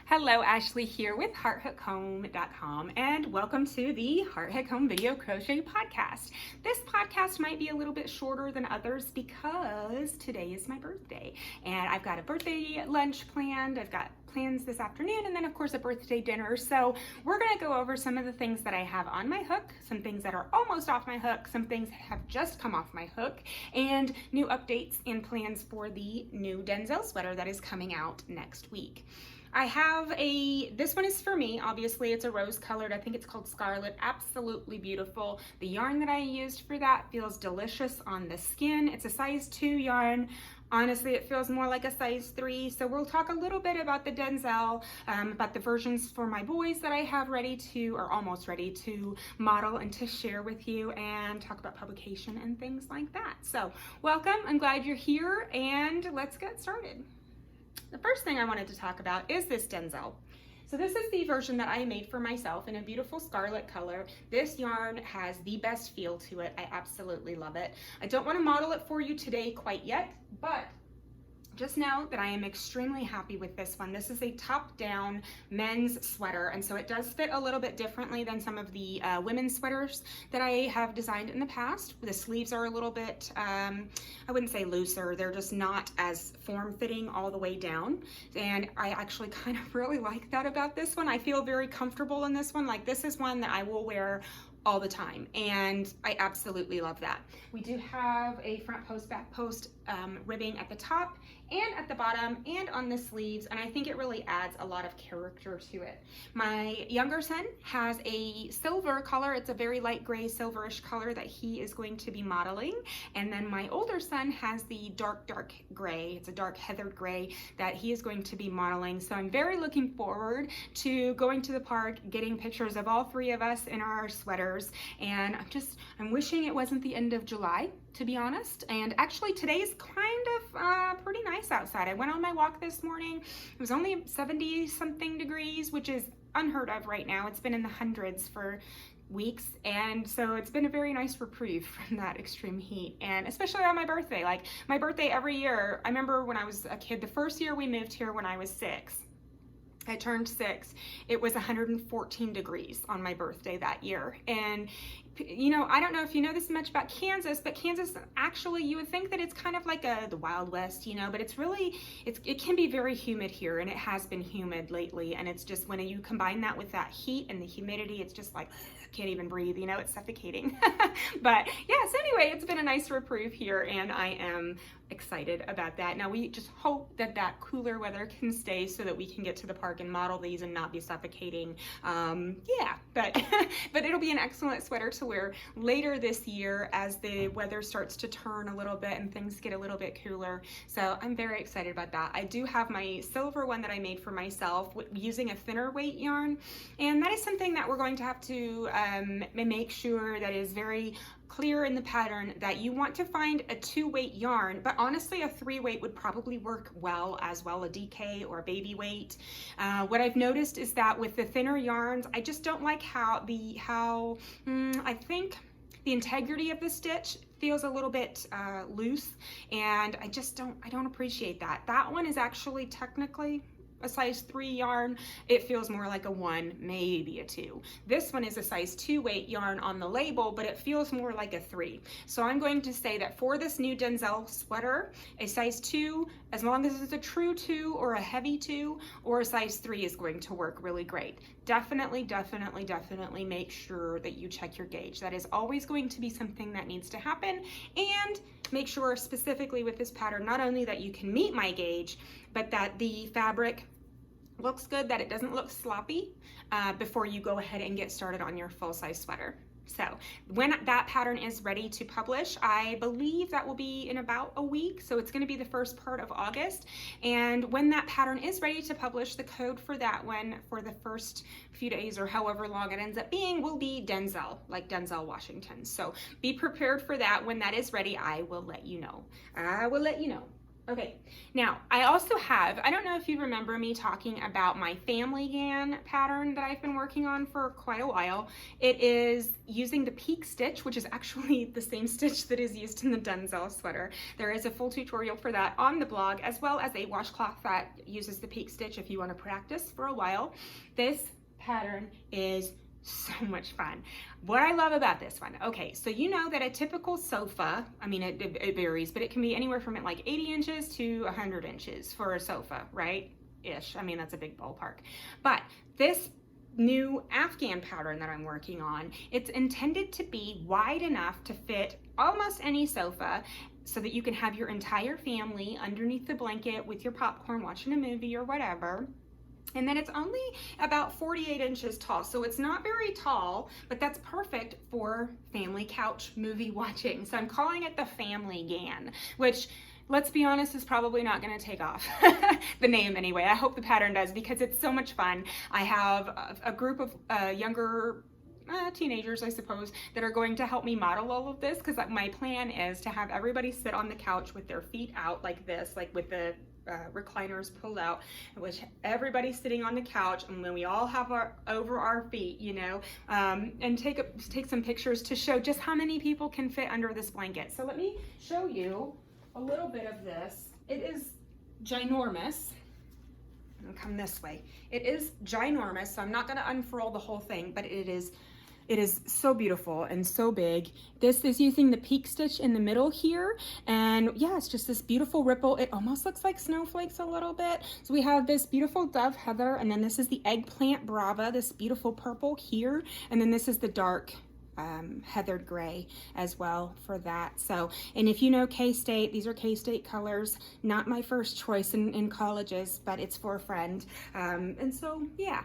Hello, Ashley here with HeartHookHome.com, and welcome to the Heart Hook Home Video Crochet Podcast. This podcast might be a little bit shorter than others because today is my birthday, and I've got a birthday lunch planned. I've got plans this afternoon, and then of course a birthday dinner. So we're going to go over some of the things that I have on my hook, some things that are almost off my hook, some things that have just come off my hook, and new updates and plans for the new Denzel sweater that is coming out next week. I have this one is for me, obviously it's a rose colored, I think it's called Scarlet, absolutely beautiful. The yarn that I used for that feels delicious on the skin. It's a size 2 yarn. Honestly, it feels more like a size 3. So we'll talk a little bit about the Denzel, about the versions for my boys that I have ready to, or almost ready to model and to share with you, and talk about publication and things like that. So welcome, I'm glad you're here, and let's get started. The first thing I wanted to talk about is this Denzel. So this is the version that I made for myself in a beautiful scarlet color. This yarn has the best feel to it. I absolutely love it. I don't want to model it for you today quite yet, but just know that I am extremely happy with this one. This is a top-down men's sweater, and so it does fit a little bit differently than some of the women's sweaters that I have designed in the past. The sleeves are a little bit, I wouldn't say looser, they're just not as form-fitting all the way down, and I actually kind of really like that about this one. I feel very comfortable in this one. Like, this is one that I will wear all the time, and I absolutely love that. We do have a front post, back post ribbing at the top and at the bottom and on the sleeves, and I think it really adds a lot of character to it. My younger son has a silver color. It's a very light gray silverish color that he is going to be modeling, and then my older son has the dark gray. It's a dark heathered gray that he is going to be modeling. So I'm very looking forward to going to the park, getting pictures of all three of us in our sweaters, and I'm wishing it wasn't the end of July, to be honest. And actually today's kind of pretty nice outside. I went on my walk this morning. It was only 70 something degrees, which is unheard of right now. It's been in the hundreds for weeks, and so it's been a very nice reprieve from that extreme heat, and especially on my birthday. Like, my birthday every year, I remember when I was a kid, the first year we moved here when I was 6, I turned 6, it was 114 degrees on my birthday that year. And you know, I don't know if you know this much about Kansas, but Kansas, actually, you would think that it's kind of like the Wild West, you know, but it's really, it can be very humid here, and it has been humid lately, and it's just, when you combine that with that heat and the humidity, it's just like, I can't even breathe, you know, it's suffocating. But yes, anyway, it's been a nice reprieve here, and I am excited about that. Now, we just hope that that cooler weather can stay so that we can get to the park and model these and not be suffocating. Yeah, but it'll be an excellent sweater to wear later this year as the weather starts to turn a little bit and things get a little bit cooler. So I'm very excited about that. I do have my silver one that I made for myself using a thinner weight yarn, and that is something that we're going to have to make sure that is very clear in the pattern, that you want to find a 2-weight yarn, but honestly a 3-weight would probably work well as well, a DK or a baby weight. What I've noticed is that with the thinner yarns, I just don't like how I think the integrity of the stitch feels a little bit loose, and I don't appreciate that. That one is actually technically a size 3 yarn. It feels more like a 1, maybe a 2. This one is a size 2 weight yarn on the label, but it feels more like a 3. So I'm going to say that for this new Denzel sweater, a size 2, as long as it's a true 2 or a heavy 2, or a size 3 is going to work really great. Definitely make sure that you check your gauge. That is always going to be something that needs to happen, and make sure specifically with this pattern, not only that you can meet my gauge, but that the fabric looks good, that it doesn't look sloppy before you go ahead and get started on your full-size sweater. So when that pattern is ready to publish, I believe that will be in about a week. So it's going to be the first part of August. And when that pattern is ready to publish, the code for that one for the first few days, or however long it ends up being, will be Denzel, like Denzel Washington. So be prepared for that. When that is ready, I will let you know. Okay, now I also have, I don't know if you remember me talking about my family GAN pattern that I've been working on for quite a while. It is using the peak stitch, which is actually the same stitch that is used in the Denzel sweater. There is a full tutorial for that on the blog, as well as a washcloth that uses the peak stitch if you want to practice for a while. This pattern is so much fun. What I love about this one, okay, so you know that a typical sofa, I mean, it varies, but it can be anywhere from like 80 inches to 100 inches for a sofa, right? Ish. I mean, that's a big ballpark. But this new Afghan pattern that I'm working on, it's intended to be wide enough to fit almost any sofa so that you can have your entire family underneath the blanket with your popcorn watching a movie or whatever. And then it's only about 48 inches tall, so it's not very tall, but that's perfect for family couch movie watching. So I'm calling it the Family GAN, which, let's be honest, is probably not going to take off. The name anyway. I hope the pattern does, because it's so much fun. I have a group of younger teenagers, I suppose, that are going to help me model all of this, because my plan is to have everybody sit on the couch with their feet out like this, like with the recliners pulled out, which everybody's sitting on the couch, and when we all have over our feet, you know, and take some pictures to show just how many people can fit under this blanket. So let me show you a little bit of this. It is ginormous. I'll come this way. It is ginormous, so I'm not going to unfurl the whole thing, but it is so beautiful and so big. This is using the peak stitch in the middle here. And yeah, it's just this beautiful ripple. It almost looks like snowflakes a little bit. So we have this beautiful dove heather, and then this is the eggplant brava, this beautiful purple here. And then this is the dark heathered gray as well for that. So, and if you know K-State, these are K-State colors, not my first choice in colleges, but it's for a friend. And so, yeah,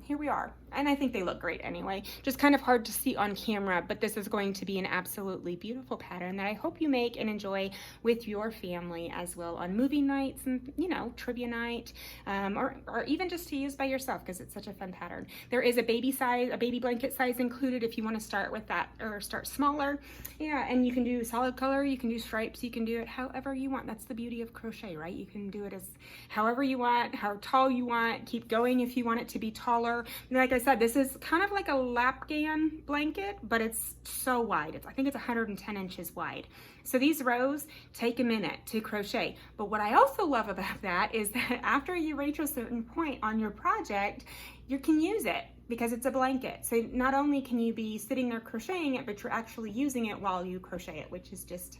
here we are. And I think they look great anyway. Just kind of hard to see on camera, but this is going to be an absolutely beautiful pattern that I hope you make and enjoy with your family as well on movie nights and, you know, trivia night, or even just to use by yourself, because it's such a fun pattern. There is a baby blanket size included if you want to start with that or start smaller. Yeah, and you can do solid color, you can do stripes, you can do it however you want. That's the beauty of crochet, right? You can do it as however you want, how tall you want, keep going if you want it to be taller. Like I said, this is kind of like a lap GAN blanket, but it's so wide. I think it's 110 inches wide. So these rows take a minute to crochet. But what I also love about that is that after you reach a certain point on your project, you can use it because it's a blanket. So not only can you be sitting there crocheting it, but you're actually using it while you crochet it, which is just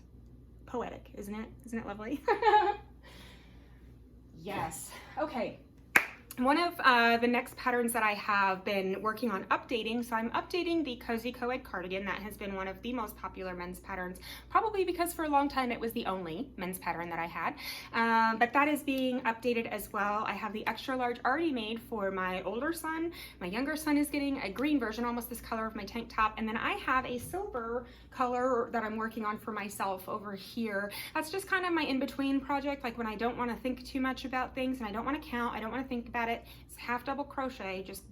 poetic, isn't it? Isn't it lovely? Yes. Okay. One of the next patterns that I have been working on updating, so I'm updating the Cozy Co-ed cardigan. That has been one of the most popular men's patterns, probably because for a long time it was the only men's pattern that I had. But that is being updated as well. I have the extra large already made for my older son. My younger son is getting a green version, almost this color of my tank top. And then I have a silver color that I'm working on for myself over here. That's just kind of my in-between project, like when I don't want to think too much about things and I don't want to count, I don't want to think about it. It's half double crochet, just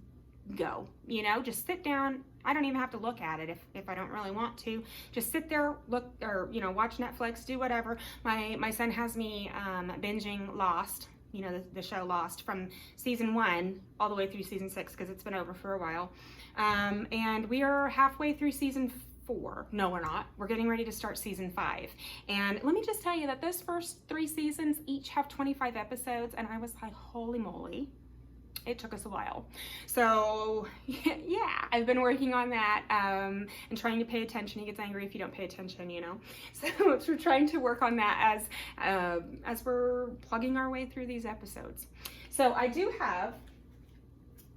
go, you know, just sit down. I don't even have to look at it if I don't really want to. Just sit there, look, or, you know, watch Netflix, do whatever. My son has me binging Lost, you know, the show Lost, from season 1 all the way through season 6, because it's been over for a while. And we are halfway through season 4. No, we're not. We're getting ready to start season 5. And let me just tell you that those first 3 seasons each have 25 episodes, and I was like, holy moly. It took us a while. So yeah, I've been working on that and trying to pay attention. He gets angry if you don't pay attention, you know. So we're trying to work on that as we're plugging our way through these episodes. So I do have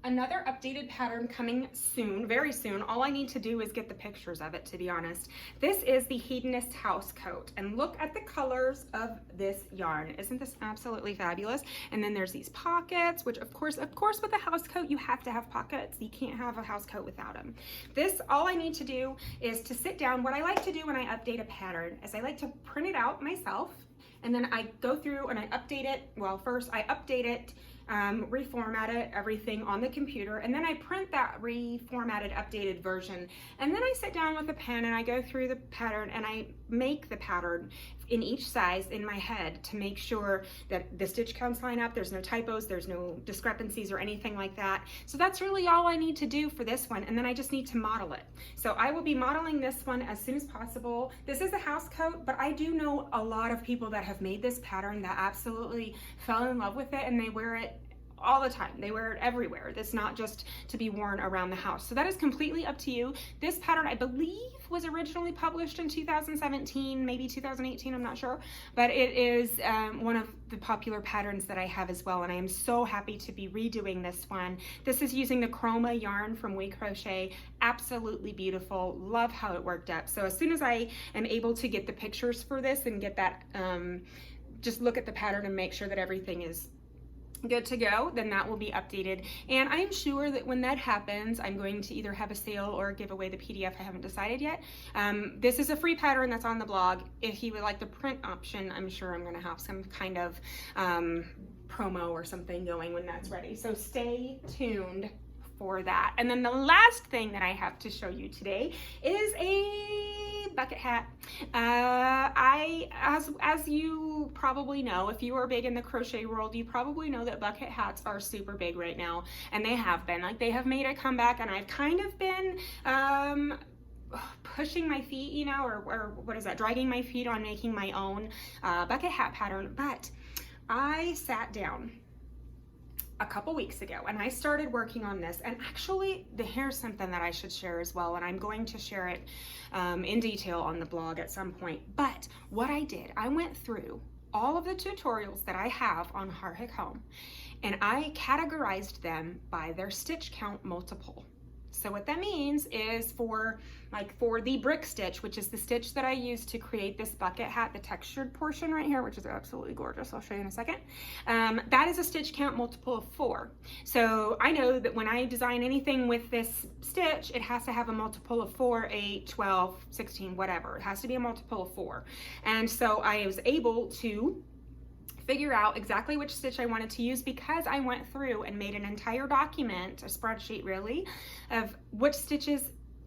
another updated pattern coming soon, very soon. All I need to do is get the pictures of it, to be honest. This is the Hedonist House Coat, and look at the colors of this yarn. Isn't this absolutely fabulous? And then there's these pockets, which of course with a house coat, you have to have pockets. You can't have a house coat without them. This, all I need to do is to sit down. What I like to do when I update a pattern is I like to print it out myself, and then I go through and I update it. Well, first I update it, reformat it, everything on the computer, and then I print that reformatted, updated version. And then I sit down with a pen and I go through the pattern and I make the pattern. in each size in my head to make sure that the stitch counts line up, there's no typos, there's no discrepancies or anything like that. So that's really all I need to do for this one, and then I just need to model it. So I will be modeling this one as soon as possible. This is a house coat, but I do know a lot of people that have made this pattern that absolutely fell in love with it, and they wear it all the time. They wear it everywhere. It's not just to be worn around the house. So that is completely up to you. This pattern, I believe, was originally published in 2017, maybe 2018, I'm not sure. But it is one of the popular patterns that I have as well. And I am so happy to be redoing this one. This is using the Chroma yarn from We Crochet. Absolutely beautiful. Love how it worked up. So as soon as I am able to get the pictures for this and get that, just look at the pattern and make sure that everything is good to go, then that will be updated. And I'm sure that when that happens, I'm going to either have a sale or give away the PDF. I haven't decided yet. This is a free pattern that's on the blog. If you would like the print option, I'm sure I'm going to have some kind of promo or something going when that's ready. So stay tuned for that. And then the last thing that I have to show you today is a bucket hat. As you probably know, if you are big in the crochet world, you probably know that bucket hats are super big right now, and they have been. Like, they have made a comeback, and I've kind of been pushing my feet, you know, or what is that, dragging my feet on making my own bucket hat pattern. But I sat down a couple weeks ago and I started working on this, and actually here's something that I should share as well, and I'm going to share it in detail on the blog at some point. But what I did, I went through all of the tutorials that I have on Heart Hook Home, and I categorized them by their stitch count multiple. So what that means is for the brick stitch, which is the stitch that I used to create this bucket hat, the textured portion right here, which is absolutely gorgeous, I'll show you in a second, that is a stitch count multiple of 4. So I know that when I design anything with this stitch, it has to have a multiple of 4, 8, 12, 16, whatever. It has to be a multiple of 4. And so I was able to figure out exactly which stitch I wanted to use, because I went through and made an entire document, a spreadsheet really, of which stitches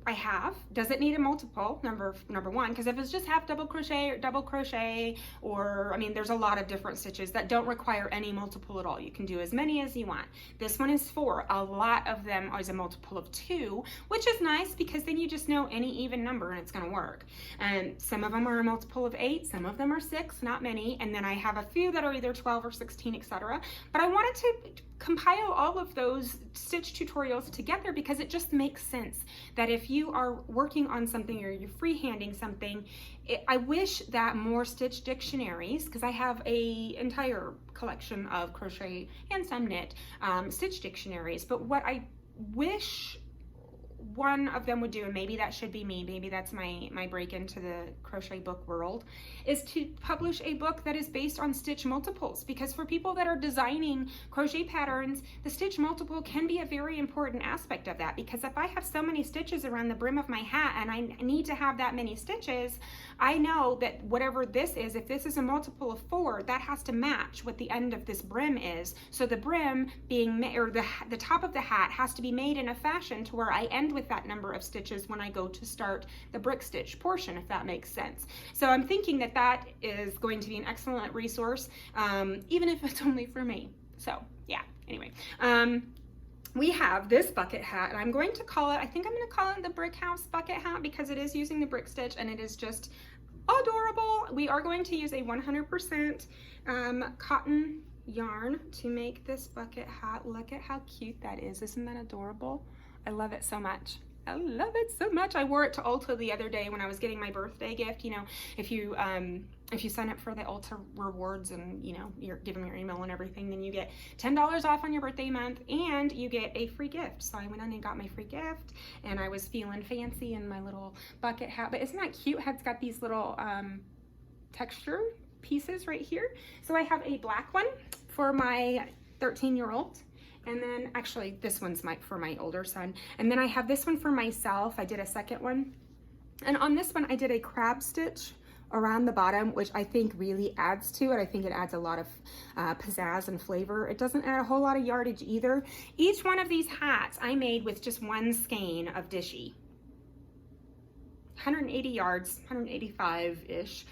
I have. Does it need a multiple, number one? Because if it's just half double crochet or double crochet, or I mean, there's a lot of different stitches that don't require any multiple at all. You can do as many as you want. This one is 4. A lot of them is a multiple of 2, which is nice because then you just know any even number and it's going to work. And some of them are a multiple of 8, some of them are 6, not many, and then I have a few that are either 12 or 16, etc. But I wanted to compile all of those stitch tutorials together because it just makes sense that if you are working on something or you're freehanding something, I wish that more stitch dictionaries, because I have a entire collection of crochet and some knit stitch dictionaries, but what I wish one of them would do, and maybe that should be me, maybe that's my break into the crochet book world, is to publish a book that is based on stitch multiples. Because for people that are designing crochet patterns, the stitch multiple can be a very important aspect of that, because if I have so many stitches around the brim of my hat and I need to have that many stitches, I know that whatever this is, if this is a multiple of 4, that has to match what the end of this brim is. So the brim being, or the top of the hat has to be made in a fashion to where I end with that number of stitches when I go to start the brick stitch portion, if that makes sense. So I'm thinking that that is going to be an excellent resource, even if it's only for me. So yeah, anyway, we have this bucket hat, and I'm going to call it, I think I'm going to call it the Brick House bucket hat, because it is using the brick stitch and it is just adorable. We are going to use a 100% cotton yarn to make this bucket hat. Look at how cute that is. Isn't that adorable? I love it so much. I love it so much. I wore it to Ulta the other day when I was getting my birthday gift. You know, if you sign up for the Ulta rewards and, you know, you're giving your email and everything, then you get $10 off on your birthday month and you get a free gift. So I went on and got my free gift, and I was feeling fancy in my little bucket hat. But isn't that cute how it's got these little texture pieces right here? So I have a black one for my 13-year-old. And then actually this one's for my older son. And then I have this one for myself. I did a second one. And on this one, I did a crab stitch around the bottom, which I think really adds to it. I think it adds a lot of pizzazz and flavor. It doesn't add a whole lot of yardage either. Each one of these hats I made with just one skein of Dishy. 180 yards, 185-ish.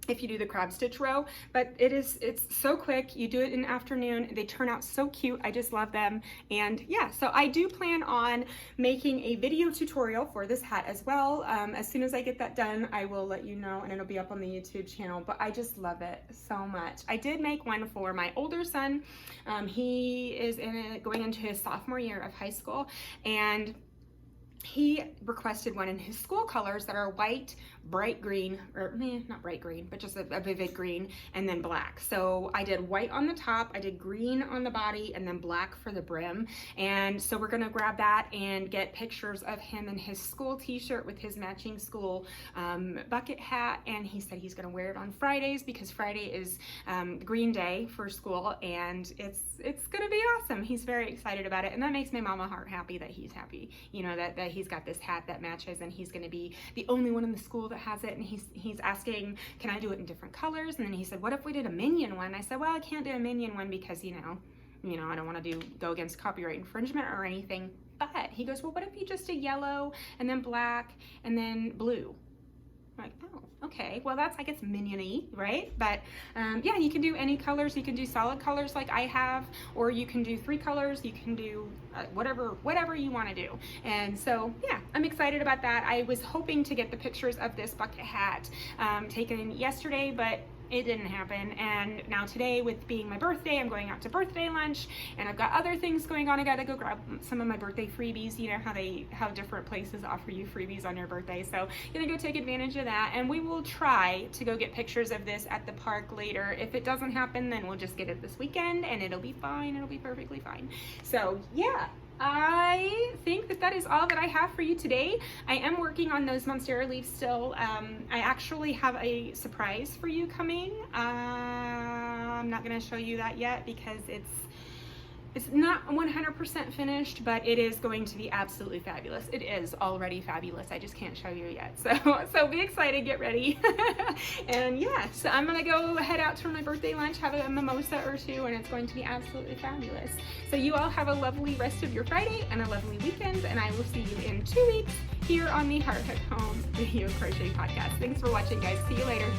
if you do the crab stitch row, but it's so quick. You do it in the afternoon. They turn out so cute. I just love them. And yeah, so I do plan on making a video tutorial for this hat as well. As soon as I get that done, I will let you know, and it'll be up on the YouTube channel, but I just love it so much. I did make one for my older son. He is going into his sophomore year of high school, and he requested one in his school colors that are white, bright green, or not bright green, but just a vivid green, and then black. So I did white on the top, I did green on the body, and then black for the brim. And so we're gonna grab that and get pictures of him in his school t-shirt with his matching school bucket hat. And he said he's gonna wear it on Fridays because Friday is green day for school, and it's gonna be awesome. He's very excited about it, and that makes my mama heart happy that he's happy, you know, that he's got this hat that matches, and he's going to be the only one in the school that has it. And he's asking, can I do it in different colors? And then he said, what if we did a minion one? I said, well, I can't do a minion one because you know I don't want to go against copyright infringement or anything. But he goes, well, what if you just did yellow and then black and then blue? I'm like, oh, okay, well that's, I guess, minion-y, right? But yeah, you can do any colors. You can do solid colors like I have, or you can do 3 colors. You can do whatever you want to do. And so yeah, I'm excited about that. I was hoping to get the pictures of this bucket hat taken yesterday, but it didn't happen. And now today, with being my birthday, I'm going out to birthday lunch, and I've got other things going on. I gotta go grab some of my birthday freebies. You know how different places offer you freebies on your birthday. So I'm gonna go take advantage of that, and we will try to go get pictures of this at the park later. If it doesn't happen, then we'll just get it this weekend, and it'll be fine. It'll be perfectly fine. So yeah, I think that is all that I have for you today. I am working on those monstera leaves still. I actually have a surprise for you coming. I'm not going to show you that yet because it's not 100% finished, but it is going to be absolutely fabulous. It is already fabulous. I just can't show you yet. So be excited, get ready. And yeah, so I'm gonna go head out to my birthday lunch, have a mimosa or two, and it's going to be absolutely fabulous. So you all have a lovely rest of your Friday and a lovely weekend, and I will see you in 2 weeks here on the Heart Hook Home Video Crochet Podcast. Thanks for watching, guys. See you later.